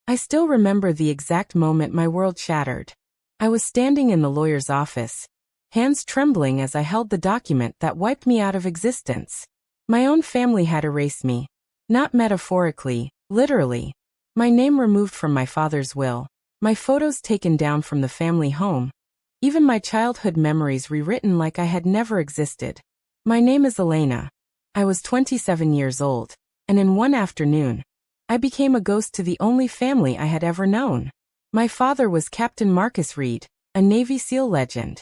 I still remember the exact moment my world shattered. I was standing in the lawyer's office, hands trembling as I held the document that wiped me out of existence. My own family had erased me. Not metaphorically, literally. My name removed from my father's will, my photos taken down from the family home, even my childhood memories rewritten like I had never existed. My name is Elena. I was 27 years old, and in one afternoon, I became a ghost to the only family I had ever known. My father was Captain Marcus Reed, a Navy SEAL legend.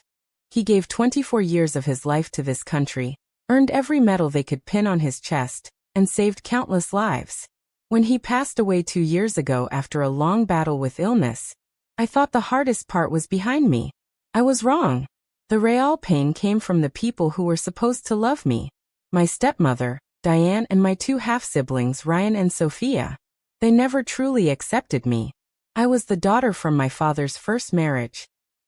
He gave 24 years of his life to this country, earned every medal they could pin on his chest, and saved countless lives. When he passed away 2 years ago after a long battle with illness, I thought the hardest part was behind me. I was wrong. The real pain came from the people who were supposed to love me. My stepmother, Diane, and my 2 half-siblings, Ryan and Sophia. They never truly accepted me. I was the daughter from my father's first marriage,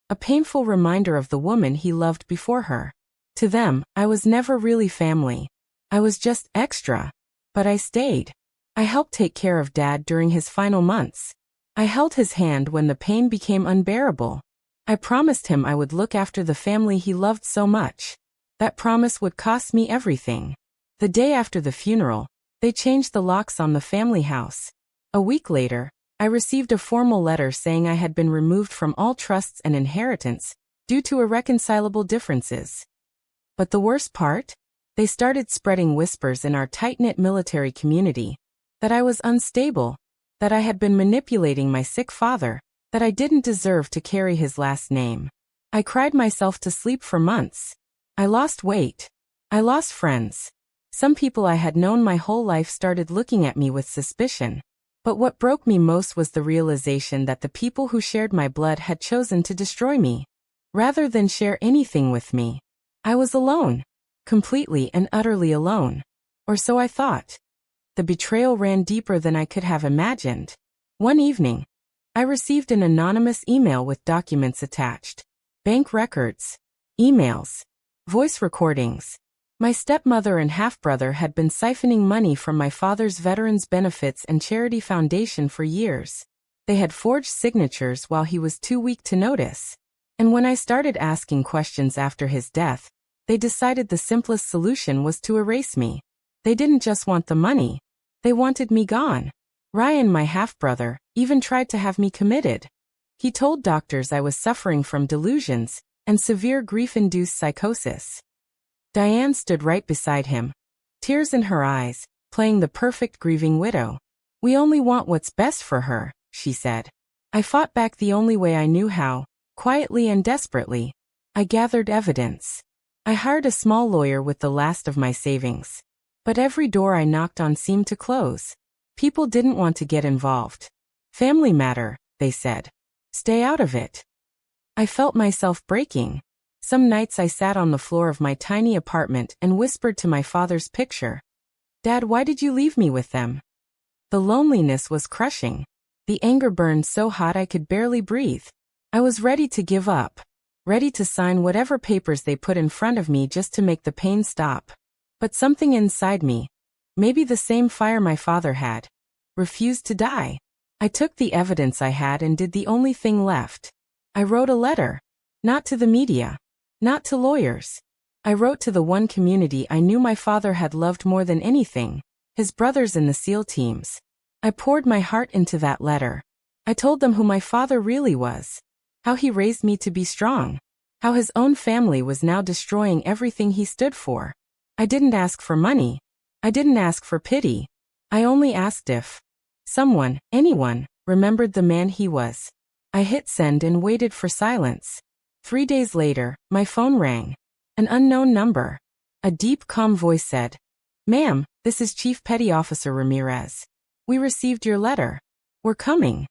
a painful reminder of the woman he loved before her. To them, I was never really family. I was just extra. But I stayed. I helped take care of Dad during his final months. I held his hand when the pain became unbearable. I promised him I would look after the family he loved so much. That promise would cost me everything. The day after the funeral, they changed the locks on the family house. A week later, I received a formal letter saying I had been removed from all trusts and inheritance due to irreconcilable differences. But the worst part? They started spreading whispers in our tight-knit military community that I was unstable, that I had been manipulating my sick father, that I didn't deserve to carry his last name. I cried myself to sleep for months. I lost weight. I lost friends. Some people I had known my whole life started looking at me with suspicion. But what broke me most was the realization that the people who shared my blood had chosen to destroy me, rather than share anything with me. I was alone. Completely and utterly alone. Or so I thought. The betrayal ran deeper than I could have imagined. One evening, I received an anonymous email with documents attached. Bank records, emails, voice recordings. My stepmother and half-brother had been siphoning money from my father's veterans benefits and charity foundation for years. They had forged signatures while he was too weak to notice. And when I started asking questions after his death, they decided the simplest solution was to erase me. They didn't just want the money. They wanted me gone. Ryan, my half-brother, even tried to have me committed. He told doctors I was suffering from delusions and severe grief-induced psychosis. Diane stood right beside him, tears in her eyes, playing the perfect grieving widow. "We only want what's best for her," she said. I fought back the only way I knew how, quietly and desperately. I gathered evidence. I hired a small lawyer with the last of my savings. But every door I knocked on seemed to close. People didn't want to get involved. "Family matter," they said. "Stay out of it." I felt myself breaking. Some nights I sat on the floor of my tiny apartment and whispered to my father's picture, "Dad, why did you leave me with them?" The loneliness was crushing. The anger burned so hot I could barely breathe. I was ready to give up, ready to sign whatever papers they put in front of me just to make the pain stop. But something inside me, maybe the same fire my father had, refused to die. I took the evidence I had and did the only thing left. I wrote a letter. Not to the media. Not to lawyers. I wrote to the one community I knew my father had loved more than anything, his brothers in the SEAL teams. I poured my heart into that letter. I told them who my father really was. How he raised me to be strong. How his own family was now destroying everything he stood for. I didn't ask for money. I didn't ask for pity. I only asked if someone, anyone, remembered the man he was. I hit send and waited for silence. 3 days later, my phone rang. An unknown number. A deep, calm voice said, "Ma'am, this is Chief Petty Officer Ramirez. We received your letter. We're coming."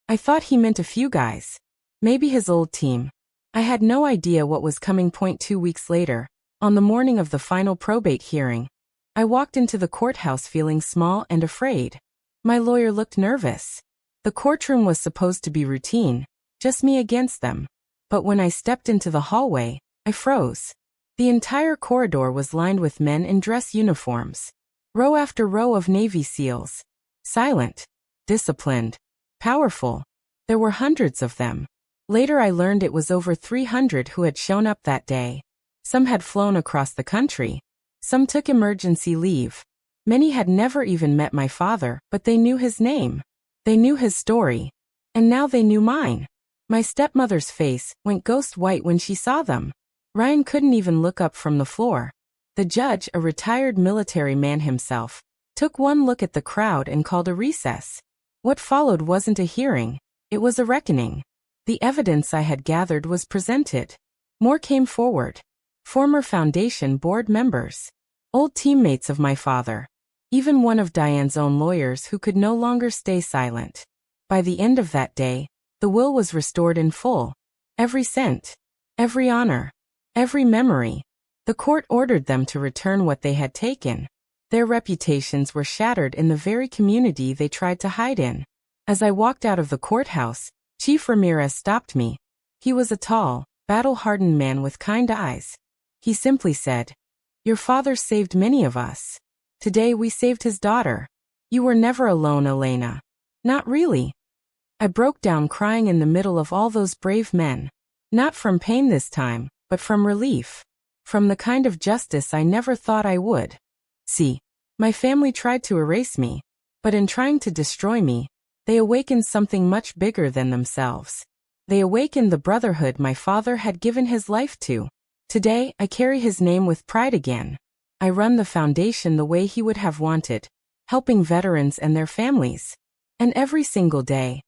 I thought he meant a few guys. Maybe his old team. I had no idea what was coming. 2 weeks later, on the morning of the final probate hearing, I walked into the courthouse feeling small and afraid. My lawyer looked nervous. The courtroom was supposed to be routine, just me against them. But when I stepped into the hallway, I froze. The entire corridor was lined with men in dress uniforms. Row after row of Navy SEALs. Silent. Disciplined. Powerful. There were hundreds of them. Later I learned it was over 300 who had shown up that day. Some had flown across the country. Some took emergency leave. Many had never even met my father, but they knew his name. They knew his story. And now they knew mine. My stepmother's face went ghost white when she saw them. Ryan couldn't even look up from the floor. The judge, a retired military man himself, took one look at the crowd and called a recess. What followed wasn't a hearing. It was a reckoning. The evidence I had gathered was presented. More came forward. Former foundation board members. Old teammates of my father. Even one of Diane's own lawyers who could no longer stay silent. By the end of that day, the will was restored in full. Every cent. Every honor. Every memory. The court ordered them to return what they had taken. Their reputations were shattered in the very community they tried to hide in. As I walked out of the courthouse, Chief Ramirez stopped me. He was a tall, battle-hardened man with kind eyes. He simply said, "Your father saved many of us. Today we saved his daughter. You were never alone, Elena." Not really. I broke down crying in the middle of all those brave men. Not from pain this time, but from relief. From the kind of justice I never thought I would. See, my family tried to erase me, but in trying to destroy me, they awakened something much bigger than themselves. They awakened the brotherhood my father had given his life to. Today, I carry his name with pride again. I run the foundation the way he would have wanted, helping veterans and their families. And every single day,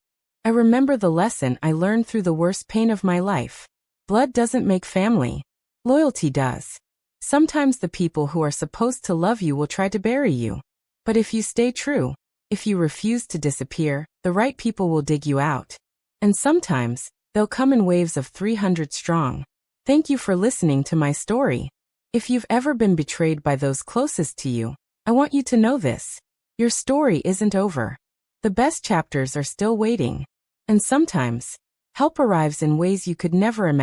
I remember the lesson I learned through the worst pain of my life. Blood doesn't make family. Loyalty does. Sometimes the people who are supposed to love you will try to bury you. But if you stay true, if you refuse to disappear, the right people will dig you out. And sometimes, they'll come in waves of 300 strong. Thank you for listening to my story. If you've ever been betrayed by those closest to you, I want you to know this. Your story isn't over. The best chapters are still waiting. And sometimes, help arrives in ways you could never imagine.